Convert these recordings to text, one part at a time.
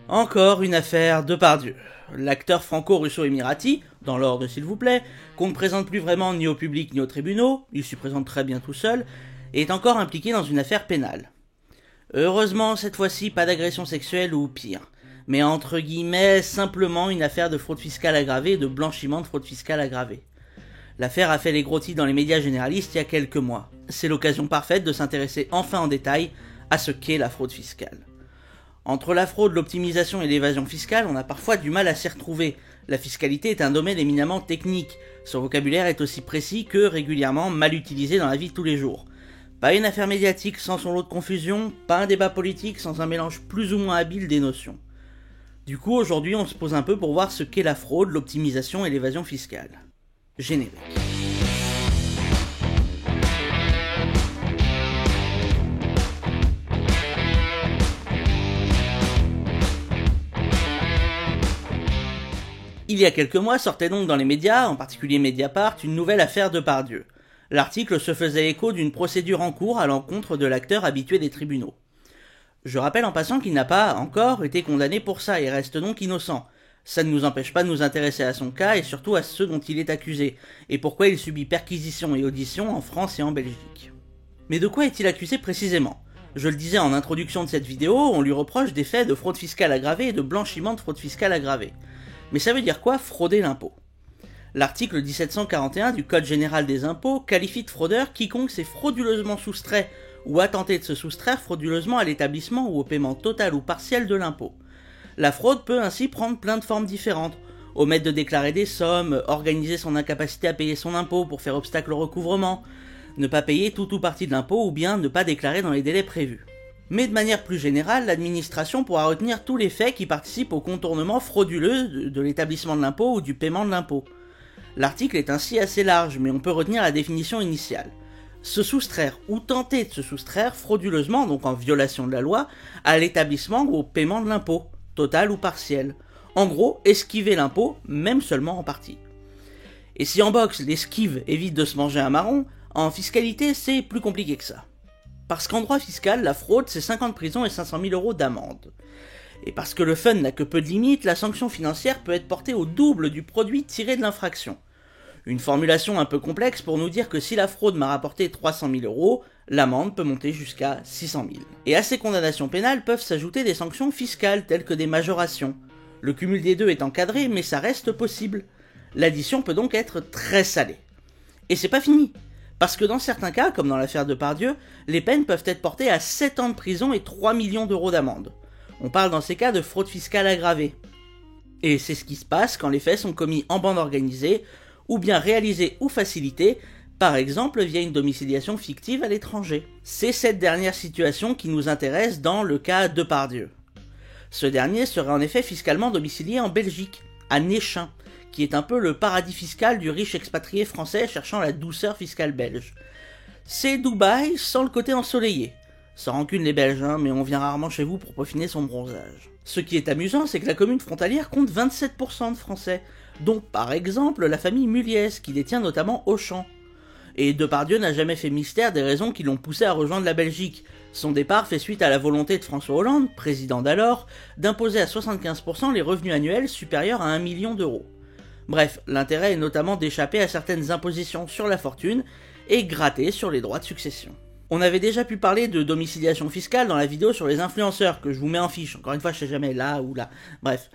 Encore une affaire Depardieu. L'acteur franco-russo-émirati, dans l'ordre s'il vous plaît, qu'on ne présente plus vraiment ni au public ni aux tribunaux, il s'y présente très bien tout seul, est encore impliqué dans une affaire pénale. Heureusement, cette fois-ci, pas d'agression sexuelle ou pire, mais entre guillemets, simplement une affaire de fraude fiscale aggravée et de blanchiment de fraude fiscale aggravée. L'affaire a fait les gros titres dans les médias généralistes il y a quelques mois. C'est l'occasion parfaite de s'intéresser enfin en détail à ce qu'est la fraude fiscale. Entre la fraude, l'optimisation et l'évasion fiscale, on a parfois du mal à s'y retrouver. La fiscalité est un domaine éminemment technique. Son vocabulaire est aussi précis que régulièrement mal utilisé dans la vie de tous les jours. Pas une affaire médiatique sans son lot de confusion, pas un débat politique sans un mélange plus ou moins habile des notions. Du coup, aujourd'hui, on se pose un peu pour voir ce qu'est la fraude, l'optimisation et l'évasion fiscale. Générique. Il y a quelques mois sortait donc dans les médias, en particulier Mediapart, une nouvelle affaire Depardieu. L'article se faisait écho d'une procédure en cours à l'encontre de l'acteur habitué des tribunaux. Je rappelle en passant qu'il n'a pas encore été condamné pour ça et reste donc innocent. Ça ne nous empêche pas de nous intéresser à son cas et surtout à ceux dont il est accusé, et pourquoi il subit perquisition et audition en France et en Belgique. Mais de quoi est-il accusé précisément ? Je le disais en introduction de cette vidéo, on lui reproche des faits de fraude fiscale aggravée et de blanchiment de fraude fiscale aggravée. Mais ça veut dire quoi, frauder l'impôt ? L'article 1741 du Code général des impôts qualifie de fraudeur quiconque s'est frauduleusement soustrait ou a tenté de se soustraire frauduleusement à l'établissement ou au paiement total ou partiel de l'impôt. La fraude peut ainsi prendre plein de formes différentes. Omettre de déclarer des sommes, organiser son incapacité à payer son impôt pour faire obstacle au recouvrement, ne pas payer tout ou partie de l'impôt ou bien ne pas déclarer dans les délais prévus. Mais de manière plus générale, l'administration pourra retenir tous les faits qui participent au contournement frauduleux de l'établissement de l'impôt ou du paiement de l'impôt. L'article est ainsi assez large, mais on peut retenir la définition initiale. Se soustraire ou tenter de se soustraire frauduleusement, donc en violation de la loi, à l'établissement ou au paiement de l'impôt, total ou partiel. En gros, esquiver l'impôt, même seulement en partie. Et si en boxe, l'esquive évite de se manger un marron, en fiscalité, c'est plus compliqué que ça. Parce qu'en droit fiscal, la fraude, c'est 5 ans de prison et 500 000 € d'amende. Et parce que le fun n'a que peu de limites, la sanction financière peut être portée au double du produit tiré de l'infraction. Une formulation un peu complexe pour nous dire que si la fraude m'a rapporté 300 000 €, l'amende peut monter jusqu'à 600 000. Et à ces condamnations pénales peuvent s'ajouter des sanctions fiscales telles que des majorations. Le cumul des deux est encadré, mais ça reste possible. L'addition peut donc être très salée. Et c'est pas fini. Parce que dans certains cas, comme dans l'affaire Depardieu, les peines peuvent être portées à 7 ans de prison et 3 millions d'euros d'amende. On parle dans ces cas de fraude fiscale aggravée. Et c'est ce qui se passe quand les faits sont commis en bande organisée, ou bien réalisés ou facilités, par exemple via une domiciliation fictive à l'étranger. C'est cette dernière situation qui nous intéresse dans le cas Depardieu. Ce dernier serait en effet fiscalement domicilié en Belgique, à Néchin, qui est un peu le paradis fiscal du riche expatrié français cherchant la douceur fiscale belge. C'est Dubaï sans le côté ensoleillé. Sans rancune les Belges, mais on vient rarement chez vous pour peaufiner son bronzage. Ce qui est amusant, c'est que la commune frontalière compte 27% de Français, dont par exemple la famille Muliez, qui détient notamment Auchan. Et Depardieu n'a jamais fait mystère des raisons qui l'ont poussé à rejoindre la Belgique. Son départ fait suite à la volonté de François Hollande, président d'alors, d'imposer à 75% les revenus annuels supérieurs à 1 million d'euros. Bref, l'intérêt est notamment d'échapper à certaines impositions sur la fortune et gratter sur les droits de succession. On avait déjà pu parler de domiciliation fiscale dans la vidéo sur les influenceurs, que je vous mets en fiche, encore une fois je sais jamais là ou là, bref.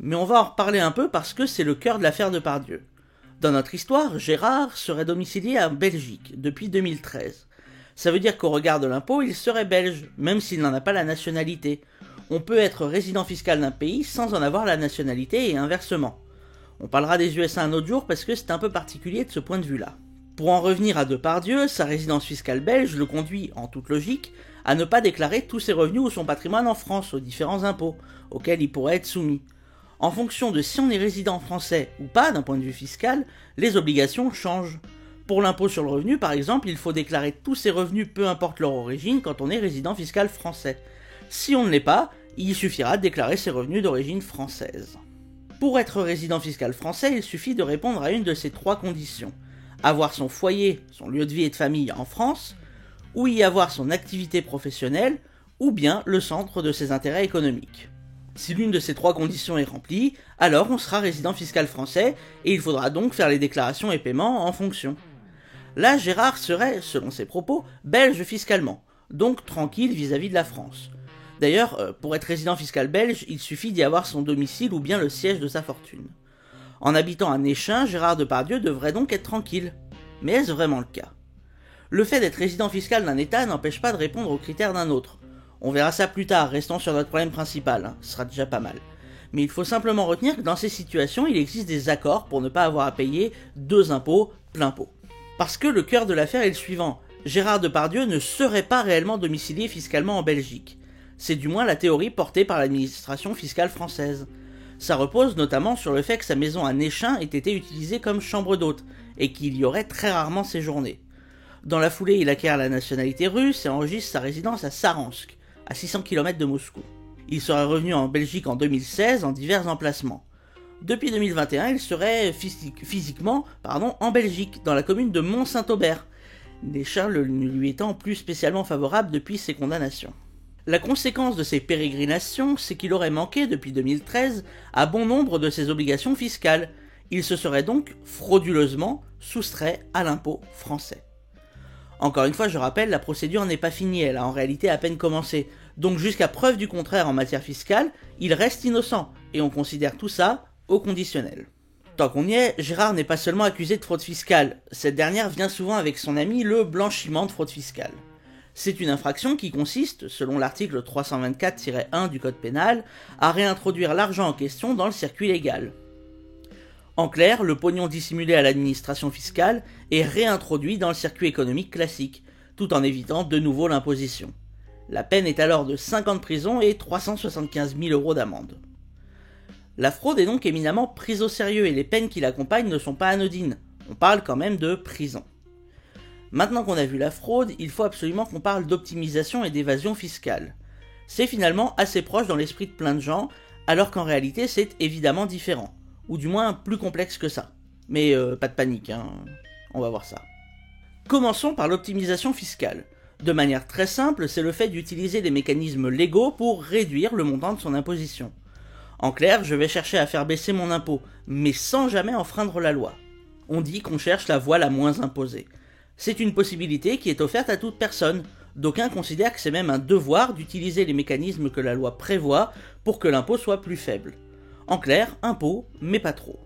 Mais on va en reparler un peu parce que c'est le cœur de l'affaire Depardieu. Dans notre histoire, Gérard serait domicilié en Belgique depuis 2013. Ça veut dire qu'au regard de l'impôt, il serait belge, même s'il n'en a pas la nationalité. On peut être résident fiscal d'un pays sans en avoir la nationalité et inversement. On parlera des USA un autre jour parce que c'est un peu particulier de ce point de vue-là. Pour en revenir à Depardieu, sa résidence fiscale belge le conduit, en toute logique, à ne pas déclarer tous ses revenus ou son patrimoine en France aux différents impôts, auxquels il pourrait être soumis. En fonction de si on est résident français ou pas d'un point de vue fiscal, les obligations changent. Pour l'impôt sur le revenu, par exemple, il faut déclarer tous ses revenus peu importe leur origine quand on est résident fiscal français. Si on ne l'est pas, il suffira de déclarer ses revenus d'origine française. Pour être résident fiscal français, il suffit de répondre à une de ces 3 conditions. Avoir son foyer, son lieu de vie et de famille en France, ou y avoir son activité professionnelle, ou bien le centre de ses intérêts économiques. Si l'une de ces 3 conditions est remplie, alors on sera résident fiscal français et il faudra donc faire les déclarations et paiements en fonction. Là, Gérard serait, selon ses propos, belge fiscalement, donc tranquille vis-à-vis de la France. D'ailleurs, pour être résident fiscal belge, il suffit d'y avoir son domicile ou bien le siège de sa fortune. En habitant à Néchin, Gérard Depardieu devrait donc être tranquille. Mais est-ce vraiment le cas? Le fait d'être résident fiscal d'un État n'empêche pas de répondre aux critères d'un autre. On verra ça plus tard, restons sur notre problème principal, ce sera déjà pas mal. Mais il faut simplement retenir que dans ces situations, il existe des accords pour ne pas avoir à payer 2 impôts plein pot. Parce que le cœur de l'affaire est le suivant, Gérard Depardieu ne serait pas réellement domicilié fiscalement en Belgique. C'est du moins la théorie portée par l'administration fiscale française. Ça repose notamment sur le fait que sa maison à Néchin ait été utilisée comme chambre d'hôte, et qu'il y aurait très rarement séjourné. Dans la foulée, il acquiert la nationalité russe et enregistre sa résidence à Saransk, à 600 km de Moscou. Il serait revenu en Belgique en 2016 en divers emplacements. Depuis 2021, il serait physiquement en Belgique, dans la commune de Mont-Saint-Aubert, Néchin ne lui étant plus spécialement favorable depuis ses condamnations. La conséquence de ces pérégrinations, c'est qu'il aurait manqué depuis 2013 à bon nombre de ses obligations fiscales. Il se serait donc frauduleusement soustrait à l'impôt français. Encore une fois, je rappelle, la procédure n'est pas finie, elle a en réalité à peine commencé. Donc jusqu'à preuve du contraire en matière fiscale, il reste innocent, et on considère tout ça au conditionnel. Tant qu'on y est, Gérard n'est pas seulement accusé de fraude fiscale, cette dernière vient souvent avec son ami le blanchiment de fraude fiscale. C'est une infraction qui consiste, selon l'article 324-1 du Code pénal, à réintroduire l'argent en question dans le circuit légal. En clair, le pognon dissimulé à l'administration fiscale est réintroduit dans le circuit économique classique, tout en évitant de nouveau l'imposition. La peine est alors de 5 ans de prison et 375 000 € d'amende. La fraude est donc éminemment prise au sérieux et les peines qui l'accompagnent ne sont pas anodines. On parle quand même de prison. Maintenant qu'on a vu la fraude, il faut absolument qu'on parle d'optimisation et d'évasion fiscale. C'est finalement assez proche dans l'esprit de plein de gens, alors qu'en réalité c'est évidemment différent. Ou du moins plus complexe que ça. Mais pas de panique, on va voir ça. Commençons par l'optimisation fiscale. De manière très simple, c'est le fait d'utiliser des mécanismes légaux pour réduire le montant de son imposition. En clair, je vais chercher à faire baisser mon impôt, mais sans jamais enfreindre la loi. On dit qu'on cherche la voie la moins imposée. C'est une possibilité qui est offerte à toute personne. D'aucuns considèrent que c'est même un devoir d'utiliser les mécanismes que la loi prévoit pour que l'impôt soit plus faible. En clair, impôt, mais pas trop.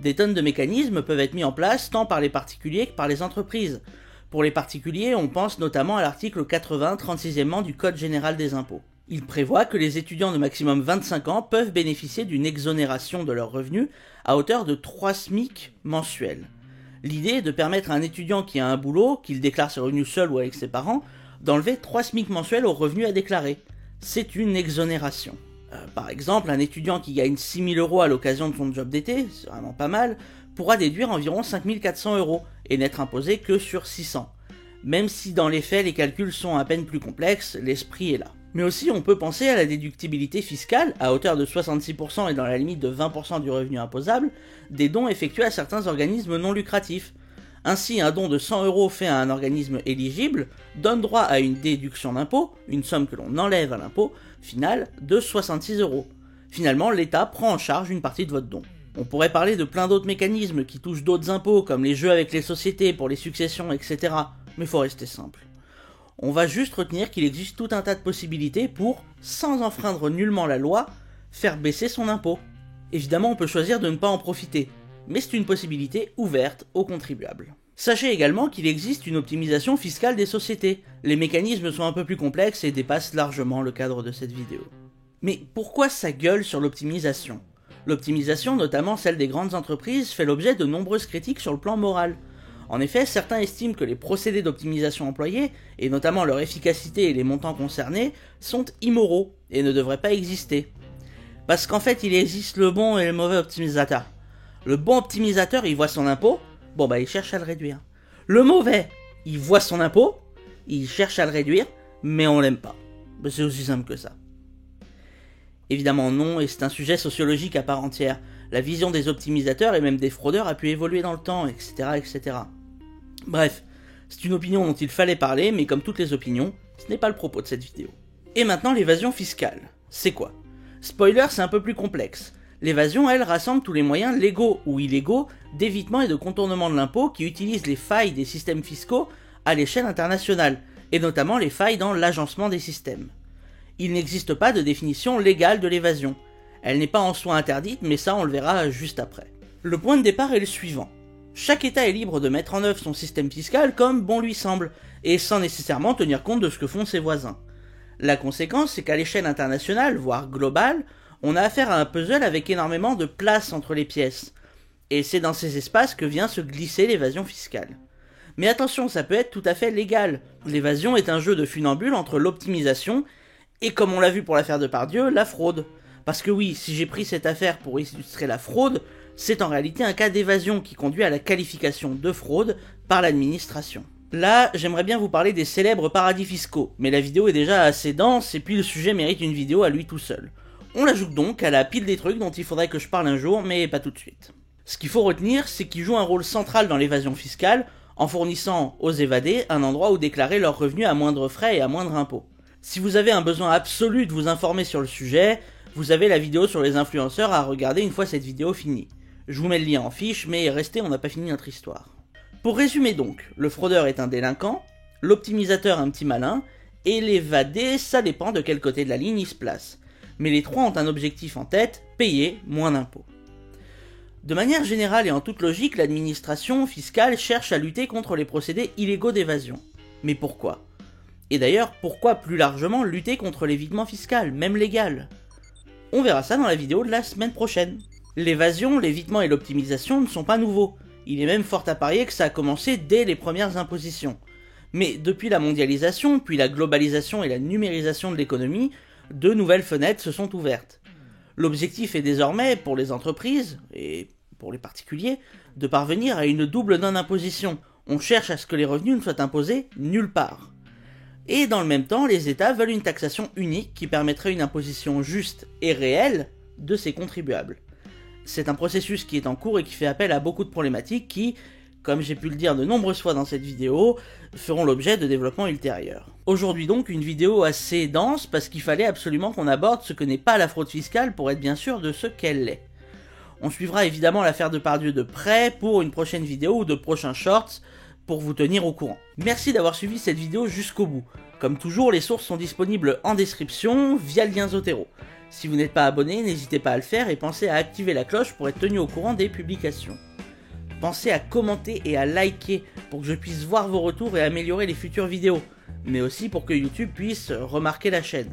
Des tonnes de mécanismes peuvent être mis en place tant par les particuliers que par les entreprises. Pour les particuliers, on pense notamment à l'article 80, 36e du Code général des impôts. Il prévoit que les étudiants de maximum 25 ans peuvent bénéficier d'une exonération de leurs revenus à hauteur de 3 SMIC mensuels. L'idée est de permettre à un étudiant qui a un boulot, qu'il déclare ses revenus seul ou avec ses parents, d'enlever 3 SMIC mensuels aux revenus à déclarer. C'est une exonération. Par exemple, un étudiant qui gagne 6 000 € à l'occasion de son job d'été, c'est vraiment pas mal, pourra déduire environ 5 400 € et n'être imposé que sur 600. Même si dans les faits les calculs sont à peine plus complexes, l'esprit est là. Mais aussi on peut penser à la déductibilité fiscale, à hauteur de 66% et dans la limite de 20% du revenu imposable, des dons effectués à certains organismes non lucratifs. Ainsi, un don de 100 € fait à un organisme éligible donne droit à une déduction d'impôt, une somme que l'on enlève à l'impôt, final de 66 €. Finalement, l'État prend en charge une partie de votre don. On pourrait parler de plein d'autres mécanismes qui touchent d'autres impôts, comme les jeux avec les sociétés, pour les successions, etc. Mais faut rester simple. On va juste retenir qu'il existe tout un tas de possibilités pour, sans enfreindre nullement la loi, faire baisser son impôt. Évidemment, on peut choisir de ne pas en profiter, mais c'est une possibilité ouverte aux contribuables. Sachez également qu'il existe une optimisation fiscale des sociétés. Les mécanismes sont un peu plus complexes et dépassent largement le cadre de cette vidéo. Mais pourquoi ça gueule sur l'optimisation ? L'optimisation, notamment celle des grandes entreprises, fait l'objet de nombreuses critiques sur le plan moral. En effet, certains estiment que les procédés d'optimisation employés, et notamment leur efficacité et les montants concernés, sont immoraux et ne devraient pas exister. Parce qu'en fait, il existe le bon et le mauvais optimisateur. Le bon optimisateur, il voit son impôt, il cherche à le réduire. Le mauvais, il voit son impôt, il cherche à le réduire, mais on l'aime pas. C'est aussi simple que ça. Évidemment non, et c'est un sujet sociologique à part entière. La vision des optimisateurs et même des fraudeurs a pu évoluer dans le temps, etc., etc. Bref, c'est une opinion dont il fallait parler, mais comme toutes les opinions, ce n'est pas le propos de cette vidéo. Et maintenant l'évasion fiscale. C'est quoi ? Spoiler, c'est un peu plus complexe. L'évasion, elle, rassemble tous les moyens légaux ou illégaux d'évitement et de contournement de l'impôt qui utilisent les failles des systèmes fiscaux à l'échelle internationale, et notamment les failles dans l'agencement des systèmes. Il n'existe pas de définition légale de l'évasion. Elle n'est pas en soi interdite, mais ça on le verra juste après. Le point de départ est le suivant. Chaque État est libre de mettre en œuvre son système fiscal comme bon lui semble, et sans nécessairement tenir compte de ce que font ses voisins. La conséquence, c'est qu'à l'échelle internationale, voire globale, on a affaire à un puzzle avec énormément de place entre les pièces. Et c'est dans ces espaces que vient se glisser l'évasion fiscale. Mais attention, ça peut être tout à fait légal. L'évasion est un jeu de funambule entre l'optimisation et, comme on l'a vu pour l'affaire de Pardieu, la fraude. Parce que oui, si j'ai pris cette affaire pour illustrer la fraude, c'est en réalité un cas d'évasion qui conduit à la qualification de fraude par l'administration. Là, j'aimerais bien vous parler des célèbres paradis fiscaux, mais la vidéo est déjà assez dense et puis le sujet mérite une vidéo à lui tout seul. On l'ajoute donc à la pile des trucs dont il faudrait que je parle un jour, mais pas tout de suite. Ce qu'il faut retenir, c'est qu'ils jouent un rôle central dans l'évasion fiscale, en fournissant aux évadés un endroit où déclarer leurs revenus à moindre frais et à moindre impôt. Si vous avez un besoin absolu de vous informer sur le sujet, vous avez la vidéo sur les influenceurs à regarder une fois cette vidéo finie. Je vous mets le lien en fiche, mais restez, on n'a pas fini notre histoire. Pour résumer donc, le fraudeur est un délinquant, l'optimisateur un petit malin, et l'évadé, ça dépend de quel côté de la ligne il se place. Mais les trois ont un objectif en tête, payer moins d'impôts. De manière générale et en toute logique, l'administration fiscale cherche à lutter contre les procédés illégaux d'évasion. Mais pourquoi ? Et d'ailleurs, pourquoi plus largement lutter contre l'évitement fiscal, même légal ? On verra ça dans la vidéo de la semaine prochaine. L'évasion, l'évitement et l'optimisation ne sont pas nouveaux. Il est même fort à parier que ça a commencé dès les premières impositions. Mais depuis la mondialisation, puis la globalisation et la numérisation de l'économie, deux nouvelles fenêtres se sont ouvertes. L'objectif est désormais, pour les entreprises, et pour les particuliers, de parvenir à une double non-imposition. On cherche à ce que les revenus ne soient imposés nulle part. Et dans le même temps, les États veulent une taxation unique qui permettrait une imposition juste et réelle de ces contribuables. C'est un processus qui est en cours et qui fait appel à beaucoup de problématiques qui, comme j'ai pu le dire de nombreuses fois dans cette vidéo, feront l'objet de développements ultérieurs. Aujourd'hui donc une vidéo assez dense parce qu'il fallait absolument qu'on aborde ce que n'est pas la fraude fiscale pour être bien sûr de ce qu'elle est. On suivra évidemment l'affaire de Pardieu de près pour une prochaine vidéo ou de prochains shorts pour vous tenir au courant. Merci d'avoir suivi cette vidéo jusqu'au bout. Comme toujours, les sources sont disponibles en description via le lien Zotero. Si vous n'êtes pas abonné, n'hésitez pas à le faire et pensez à activer la cloche pour être tenu au courant des publications. Pensez à commenter et à liker pour que je puisse voir vos retours et améliorer les futures vidéos, mais aussi pour que YouTube puisse remarquer la chaîne.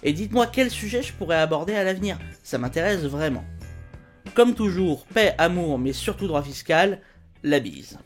Et dites-moi quel sujet je pourrais aborder à l'avenir, ça m'intéresse vraiment. Comme toujours, paix, amour, mais surtout droit fiscal, la bise.